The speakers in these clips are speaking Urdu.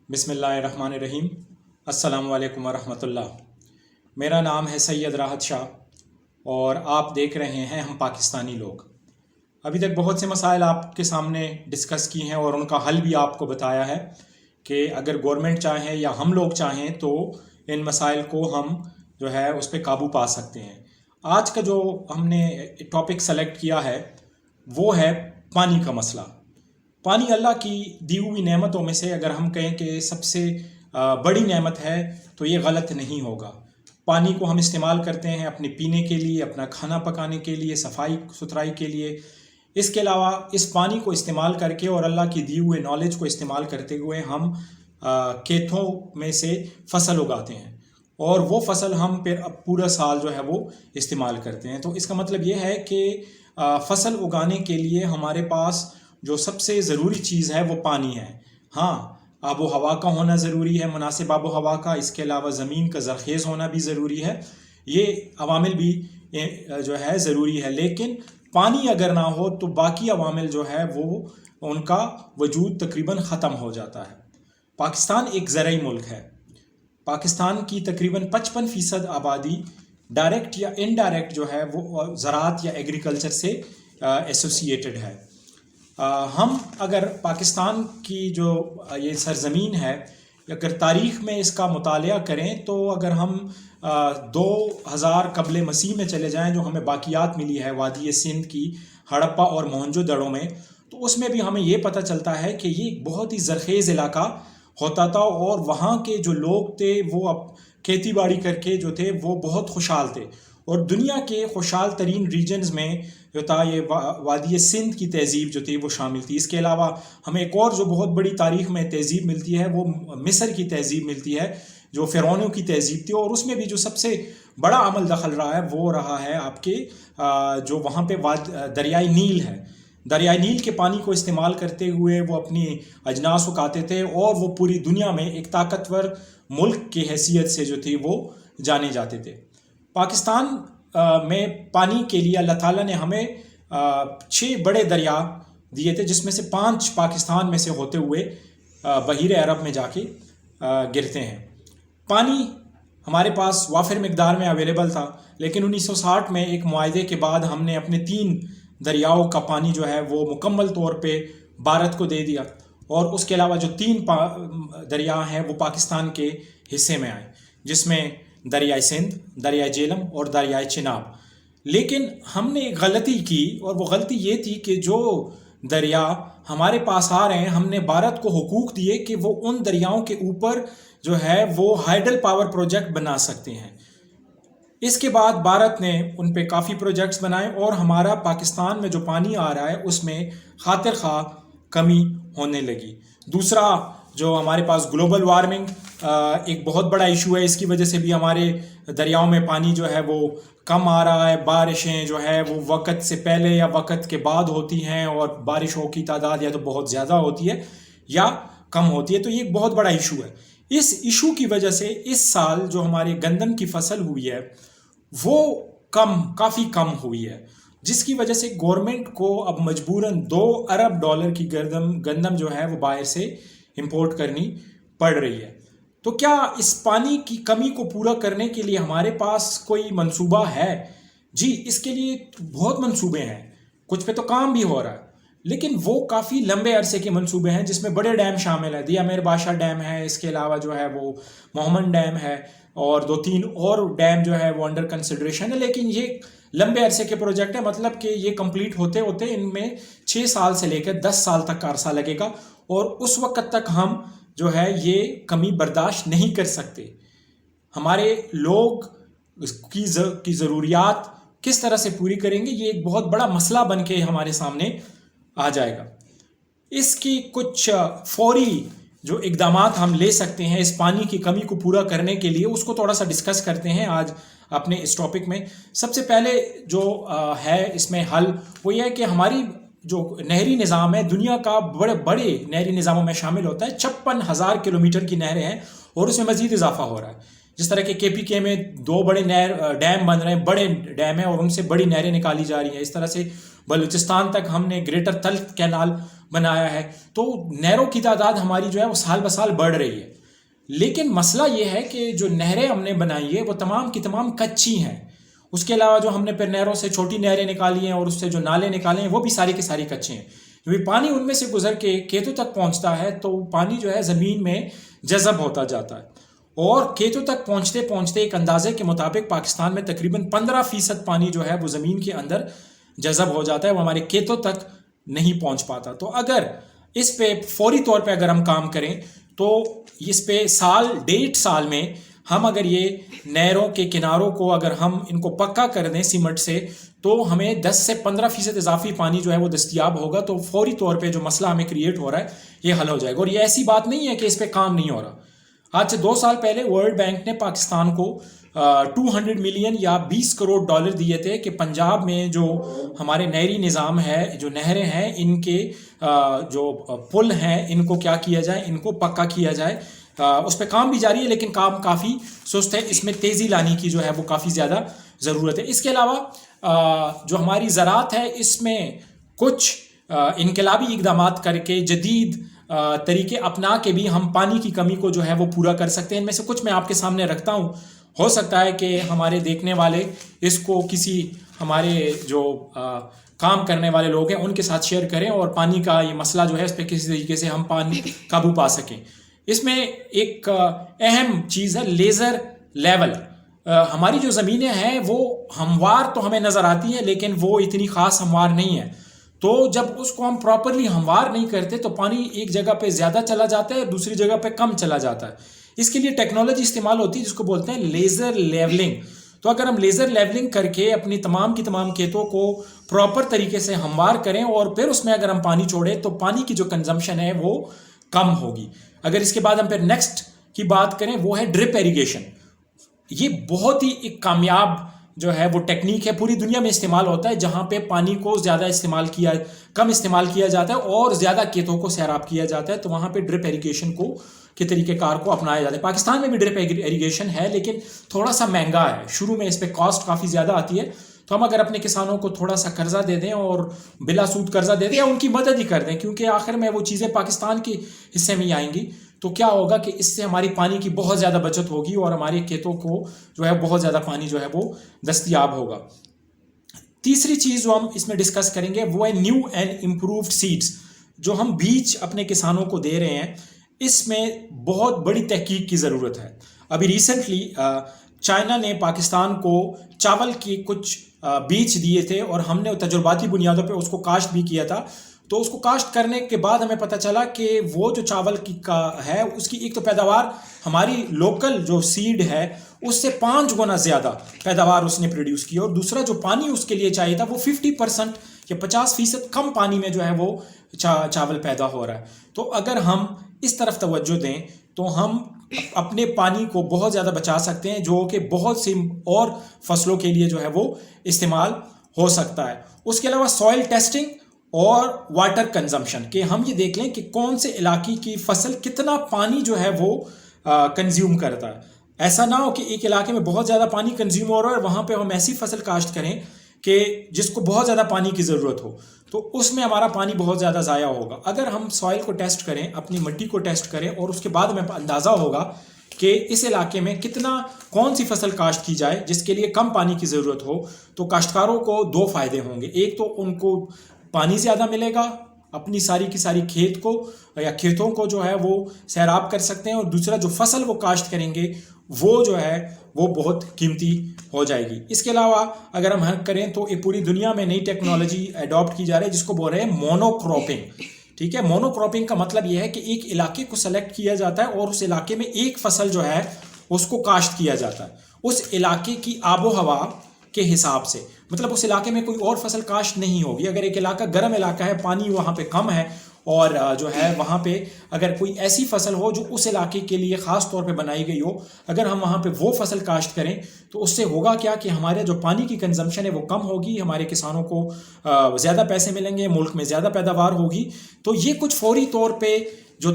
بسم اللہ الرحمن الرحیم۔ السلام علیکم ورحمۃ اللہ۔ میرا نام ہے سید راحت شاہ اور آپ دیکھ رہے ہیں ہم پاکستانی لوگ۔ ابھی تک بہت سے مسائل آپ کے سامنے ڈسکس کی ہیں اور ان کا حل بھی آپ کو بتایا ہے کہ اگر گورنمنٹ چاہیں یا ہم لوگ چاہیں تو ان مسائل کو ہم جو ہے اس پہ قابو پا سکتے ہیں۔ آج کا جو ہم نے ٹاپک سلیکٹ کیا ہے وہ ہے پانی کا مسئلہ۔ پانی اللہ کی دی ہوئی نعمتوں میں سے اگر ہم کہیں کہ سب سے بڑی نعمت ہے تو یہ غلط نہیں ہوگا۔ پانی کو ہم استعمال کرتے ہیں اپنے پینے کے لیے، اپنا کھانا پکانے کے لیے، صفائی ستھرائی کے لیے۔ اس کے علاوہ اس پانی کو استعمال کر کے اور اللہ کی دی ہوئے نالج کو استعمال کرتے ہوئے ہم کھیتوں میں سے فصل اگاتے ہیں اور وہ فصل ہم پھر پورا سال جو ہے وہ استعمال کرتے ہیں۔ تو اس کا مطلب یہ ہے کہ فصل اگانے کے لیے ہمارے پاس جو سب سے ضروری چیز ہے وہ پانی ہے۔ ہاں، آب و ہوا کا ہونا ضروری ہے، مناسب آب و ہوا کا۔ اس کے علاوہ زمین کا زرخیز ہونا بھی ضروری ہے، یہ عوامل بھی جو ہے ضروری ہے۔ لیکن پانی اگر نہ ہو تو باقی عوامل جو ہے وہ ان کا وجود تقریباً ختم ہو جاتا ہے۔ پاکستان ایک زرعی ملک ہے۔ پاکستان کی تقریباً 55% آبادی ڈائریکٹ یا انڈائریکٹ جو ہے وہ زراعت یا ایگریکلچر سے ایسوسیٹڈ ہے۔ ہم اگر پاکستان کی جو یہ سرزمین ہے، اگر تاریخ میں اس کا مطالعہ کریں تو اگر ہم 2000 قبل مسیح میں چلے جائیں، جو ہمیں باقیات ملی ہے وادی سندھ کی ہڑپا اور موہنجو دڑو میں، تو اس میں بھی ہمیں یہ پتہ چلتا ہے کہ یہ بہت ہی زرخیز علاقہ ہوتا تھا اور وہاں کے جو لوگ تھے وہ کھیتی باڑی کر کے جو تھے وہ بہت خوشحال تھے۔ اور دنیا کے خوشحال ترین ریجنز میں جو تھا یہ وادی سندھ کی تہذیب جو تھی وہ شامل تھی۔ اس کے علاوہ ہمیں ایک اور جو بہت بڑی تاریخ میں تہذیب ملتی ہے وہ مصر کی تہذیب ملتی ہے، جو فرعونوں کی تہذیب تھی، اور اس میں بھی جو سب سے بڑا عمل دخل رہا ہے وہ رہا ہے آپ کے جو وہاں پہ دریائے نیل ہے۔ دریائے نیل کے پانی کو استعمال کرتے ہوئے وہ اپنی اجناس اگاتے تھے اور وہ پوری دنیا میں ایک طاقتور ملک کی حیثیت سے جو تھی وہ جانے جاتے تھے۔ پاکستان میں پانی کے لیے اللہ تعالیٰ نے ہمیں 6 بڑے دریا دیے تھے، جس میں سے 5 پاکستان میں سے ہوتے ہوئے بحیر عرب میں جا کے گرتے ہیں۔ پانی ہمارے پاس وافر مقدار میں اویلیبل تھا، لیکن 1960 میں ایک معاہدے کے بعد ہم نے اپنے 3 دریاؤں کا پانی جو ہے وہ مکمل طور پہ بھارت کو دے دیا، اور اس کے علاوہ جو 3 دریا ہیں وہ پاکستان کے حصے میں آئے، جس میں دریائے سندھ، دریائے جیلم اور دریائے چناب۔ لیکن ہم نے ایک غلطی کی، اور وہ غلطی یہ تھی کہ جو دریا ہمارے پاس آ رہے ہیں، ہم نے بھارت کو حقوق دیے کہ وہ ان دریاؤں کے اوپر جو ہے وہ ہائیڈل پاور پروجیکٹ بنا سکتے ہیں۔ اس کے بعد بھارت نے ان پہ کافی پروجیکٹس بنائے اور ہمارا پاکستان میں جو پانی آ رہا ہے اس میں خاطر خواہ کمی ہونے لگی۔ دوسرا جو ہمارے پاس گلوبل وارمنگ ایک بہت بڑا ایشو ہے، اس کی وجہ سے بھی ہمارے دریاؤں میں پانی جو ہے وہ کم آ رہا ہے۔ بارشیں جو ہے وہ وقت سے پہلے یا وقت کے بعد ہوتی ہیں، اور بارشوں کی تعداد یا تو بہت زیادہ ہوتی ہے یا کم ہوتی ہے، تو یہ ایک بہت بڑا ایشو ہے۔ اس ایشو کی وجہ سے اس سال جو ہماری گندم کی فصل ہوئی ہے وہ کافی کم ہوئی ہے، جس کی وجہ سے گورنمنٹ کو اب مجبوراً $2 ارب کی گندم جو ہے وہ باہر سے امپورٹ کرنی پڑ رہی ہے۔ تو کیا اس پانی کی کمی کو پورا کرنے کے لیے ہمارے پاس کوئی منصوبہ ہے؟ جی، اس کے لیے بہت منصوبے ہیں، کچھ پہ تو کام بھی ہو رہا ہے، لیکن وہ کافی لمبے عرصے کے منصوبے ہیں، جس میں بڑے ڈیم شامل ہیں۔ دیا میر بادشاہ ڈیم ہے، اس کے علاوہ جو ہے وہ محمد ڈیم ہے، اور 2-3 اور ڈیم جو ہے وہ انڈر کنسیڈریشن ہے۔ لیکن یہ لمبے عرصے کے پروجیکٹ ہیں، مطلب کہ یہ کمپلیٹ ہوتے ہوتے ان میں 6 سال سے لے کر 10 سال تک کا عرصہ لگے گا، اور اس وقت تک ہم جو ہے یہ کمی برداشت نہیں کر سکتے۔ ہمارے لوگ کی ضروریات کس طرح سے پوری کریں گے، یہ ایک بہت بڑا مسئلہ بن کے ہمارے سامنے آ جائے گا۔ اس کی کچھ فوری جو اقدامات ہم لے سکتے ہیں اس پانی کی کمی کو پورا کرنے کے لیے، اس کو تھوڑا سا ڈسکس کرتے ہیں آج اپنے اس ٹاپک میں۔ سب سے پہلے جو ہے اس میں حل وہ یہ ہے کہ ہماری جو نہری نظام ہے دنیا کا بڑے نہری نظاموں میں شامل ہوتا ہے۔ 56,000 کلومیٹر کی نہریں ہیں اور اس میں مزید اضافہ ہو رہا ہے۔ جس طرح کہ KPK میں 2 بڑے ڈیم بن رہے ہیں، بڑے ڈیم ہیں اور ان سے بڑی نہریں نکالی جا رہی ہیں. اس طرح سے بلوچستان تک ہم نے گریٹر تلت کینال بنایا ہے. تو نہروں کی تعداد ہماری جو ہے وہ سال بسال بڑھ رہی ہے. لیکن مسئلہ یہ ہے کہ جو نہریں ہم نے بنائی ہے وہ تمام کی تمام کچی ہیں. اس کے علاوہ جو ہم نے پھر نہروں سے چھوٹی نہریں نکالی ہیں اور اس سے جو نالے نکالے ہیں وہ بھی ساری کے ساری کچے ہیں. کیونکہ پانی ان میں سے گزر کے کھیتوں تک پہنچتا ہے تو پانی جو ہے زمین میں جذب ہوتا جاتا ہے، اور کھیتوں تک پہنچتے پہنچتے ایک اندازے کے مطابق پاکستان میں تقریباً 15% پانی جو ہے وہ زمین کے اندر جذب ہو جاتا ہے، وہ ہمارے کھیتوں تک نہیں پہنچ پاتا. تو اگر اس پہ فوری طور پہ اگر ہم کام کریں تو اس پہ 1.5 سال میں ہم اگر یہ نہروں کے کناروں کو اگر ہم ان کو پکا کر دیں سیمنٹ سے تو ہمیں 10 سے 15% اضافی پانی جو ہے وہ دستیاب ہوگا. تو فوری طور پہ جو مسئلہ ہمیں کریٹ ہو رہا ہے یہ حل ہو جائے گا. اور یہ ایسی بات نہیں ہے کہ اس پہ کام نہیں ہو رہا. آج سے 2 سال پہلے ورلڈ بینک نے پاکستان کو 200 ملین یا 20 کروڑ ڈالر دیے تھے کہ پنجاب میں جو ہمارے نہری نظام ہے، جو نہریں ہیں، ان کے جو پل ہیں ان کو کیا کیا جائے، ان کو پکا کیا جائے. اس پہ کام بھی جاری ہے لیکن کام کافی سست ہے. اس میں تیزی لانے کی جو ہے وہ کافی زیادہ ضرورت ہے. اس کے علاوہ جو ہماری زراعت ہے اس میں کچھ انقلابی اقدامات کر کے جدید طریقے اپنا کے بھی ہم پانی کی کمی کو جو ہے وہ پورا کر سکتے ہیں. ان میں سے کچھ میں آپ کے سامنے رکھتا ہوں. ہو سکتا ہے کہ ہمارے دیکھنے والے اس کو کسی ہمارے جو کام کرنے والے لوگ ہیں ان کے ساتھ شیئر کریں اور پانی کا یہ مسئلہ جو ہے اس پہ کسی طریقے سے ہم پانی قابو پا سکیں. اس میں ایک اہم چیز ہے لیزر لیول. ہماری جو زمینیں ہیں وہ ہموار تو ہمیں نظر آتی ہیں لیکن وہ اتنی خاص ہموار نہیں ہے. تو جب اس کو ہم پراپرلی ہموار نہیں کرتے تو پانی ایک جگہ پہ زیادہ چلا جاتا ہے، دوسری جگہ پہ کم چلا جاتا ہے. اس کے لیے ٹیکنالوجی استعمال ہوتی ہے جس کو بولتے ہیں لیزر لیولنگ. تو اگر ہم لیزر لیولنگ کر کے اپنی تمام کی تمام کھیتوں کو پراپر طریقے سے ہموار کریں اور پھر اس میں اگر ہم پانی چھوڑیں تو پانی کی جو کنزمپشن ہے وہ کم ہوگی. اگر اس کے بعد ہم پھر نیکسٹ کی بات کریں وہ ہے ڈرپ ایریگیشن. یہ بہت ہی ایک کامیاب جو ہے وہ ٹیکنیک ہے، پوری دنیا میں استعمال ہوتا ہے جہاں پہ پانی کو زیادہ کم استعمال کیا جاتا ہے اور زیادہ کھیتوں کو سیراب کیا جاتا ہے. تو وہاں پہ ڈرپ ایریگیشن کے طریقہ کار کو اپنایا جاتا ہے. پاکستان میں بھی ڈرپ ایریگیشن ہے لیکن تھوڑا سا مہنگا ہے. شروع میں اس پہ کاسٹ کافی زیادہ آتی ہے. تو ہم اگر اپنے کسانوں کو تھوڑا سا قرضہ دے دیں اور بلا سود قرضہ دے دیں یا ان کی مدد ہی کر دیں، کیونکہ آخر میں وہ چیزیں پاکستان کے حصے میں ہی آئیں گی، تو کیا ہوگا کہ اس سے ہماری پانی کی بہت زیادہ بچت ہوگی اور ہمارے کھیتوں کو جو ہے بہت زیادہ پانی جو ہے وہ دستیاب ہوگا. تیسری چیز جو ہم اس میں ڈسکس کریں گے وہ ہے نیو اینڈ امپرووڈ سیڈز. جو ہم بیج اپنے کسانوں کو دے رہے ہیں اس میں بہت بڑی تحقیق کی ضرورت ہے. ابھی ریسنٹلی چائنا نے پاکستان کو چاول کی کچھ بیج دیے تھے اور ہم نے تجرباتی بنیادوں پہ اس کو کاشت بھی کیا تھا. تو اس کو کاشت کرنے کے بعد ہمیں پتہ چلا کہ وہ جو چاول کی کا ہے اس کی ایک تو پیداوار ہماری لوکل جو سیڈ ہے اس سے 5 گنا زیادہ پیداوار اس نے پروڈیوس کی، اور دوسرا جو پانی اس کے لیے چاہیے تھا وہ 50% یا 50% کم پانی میں جو ہے وہ چاول پیدا ہو رہا ہے. تو اگر ہم اس طرف توجہ دیں تو ہم اپنے پانی کو بہت زیادہ بچا سکتے ہیں جو کہ بہت سی اور فصلوں کے لیے جو ہے وہ استعمال ہو سکتا ہے. اس کے علاوہ سوئل ٹیسٹنگ اور واٹر کنزمپشن، کہ ہم یہ دیکھ لیں کہ کون سے علاقے کی فصل کتنا پانی جو ہے وہ کنزیوم کرتا ہے. ایسا نہ ہو کہ ایک علاقے میں بہت زیادہ پانی کنزیوم ہو رہا ہے اور وہاں پہ ہم ایسی فصل کاشت کریں کہ جس کو بہت زیادہ پانی کی ضرورت ہو، تو اس میں ہمارا پانی بہت زیادہ ضائع ہوگا. اگر ہم سوائل کو ٹیسٹ کریں، اپنی مٹی کو ٹیسٹ کریں اور اس کے بعد ہمیں اندازہ ہوگا کہ اس علاقے میں کون سی فصل کاشت کی جائے جس کے لیے کم پانی کی ضرورت ہو، تو کاشتکاروں کو 2 فائدے ہوں گے. ایک تو ان کو پانی زیادہ ملے گا، اپنی ساری کی ساری کھیت کو یا کھیتوں کو جو ہے وہ سیراب کر سکتے ہیں، اور دوسرا جو فصل وہ کاشت کریں گے وہ جو ہے وہ بہت قیمتی ہو جائے گی. اس کے علاوہ اگر ہم کریں تو یہ پوری دنیا میں نئی ٹیکنالوجی اڈاپٹ کی جا رہی ہے جس کو بول رہے ہیں مونو کراپنگ. ٹھیک ہے، مونو کراپنگ کا مطلب یہ ہے کہ ایک علاقے کو سلیکٹ کیا جاتا ہے اور اس علاقے میں ایک فصل جو ہے اس کو کاشت کیا جاتا ہے اس علاقے کی آب و ہوا کے حساب سے. مطلب اس علاقے میں کوئی اور فصل کاشت نہیں ہوگی. اگر ایک علاقہ گرم علاقہ ہے، پانی وہاں پہ کم ہے اور جو ہے وہاں پہ اگر کوئی ایسی فصل ہو جو اس علاقے کے لیے خاص طور پہ بنائی گئی ہو، اگر ہم وہاں پہ وہ فصل کاشت کریں تو اس سے ہوگا کیا کہ ہمارے جو پانی کی کنزمپشن ہے وہ کم ہوگی، ہمارے کسانوں کو زیادہ پیسے ملیں گے، ملک میں زیادہ پیداوار ہوگی. تو یہ کچھ فوری طور پہ جو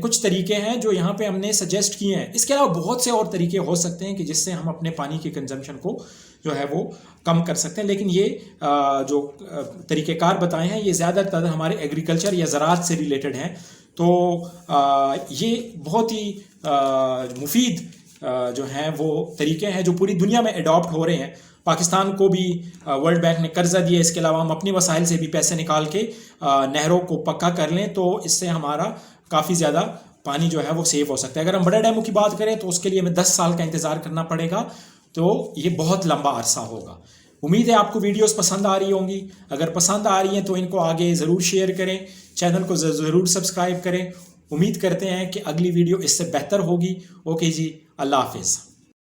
کچھ طریقے ہیں جو یہاں پہ ہم نے سجیسٹ کیے ہیں. اس کے علاوہ بہت سے اور طریقے ہو سکتے ہیں کہ جس سے ہم اپنے پانی کے کنزمپشن کو جو ہے وہ کم کر سکتے ہیں, لیکن یہ جو طریقہ کار بتائے ہیں یہ زیادہ تر ہمارے ایگریکلچر یا زراعت سے ریلیٹڈ ہیں. تو یہ بہت ہی مفید جو ہیں وہ طریقے ہیں جو پوری دنیا میں اڈاپٹ ہو رہے ہیں. پاکستان کو بھی ورلڈ بینک نے قرضہ دیا, اس کے علاوہ ہم اپنی وسائل سے بھی پیسے نکال کے نہروں کو پکا کر لیں تو اس سے ہمارا کافی زیادہ پانی جو ہے وہ سیو ہو سکتا ہے. اگر ہم بڑے ڈیموں کی بات کریں تو اس کے لیے ہمیں 10 سال کا انتظار کرنا پڑے گا, تو یہ بہت لمبا عرصہ ہوگا. امید ہے آپ کو ویڈیوز پسند آ رہی ہوں گی. اگر پسند آ رہی ہیں تو ان کو آگے ضرور شیئر کریں, چینل کو ضرور سبسکرائب کریں. امید کرتے ہیں کہ اگلی ویڈیو اس سے بہتر ہوگی. اوکے جی, اللہ حافظ.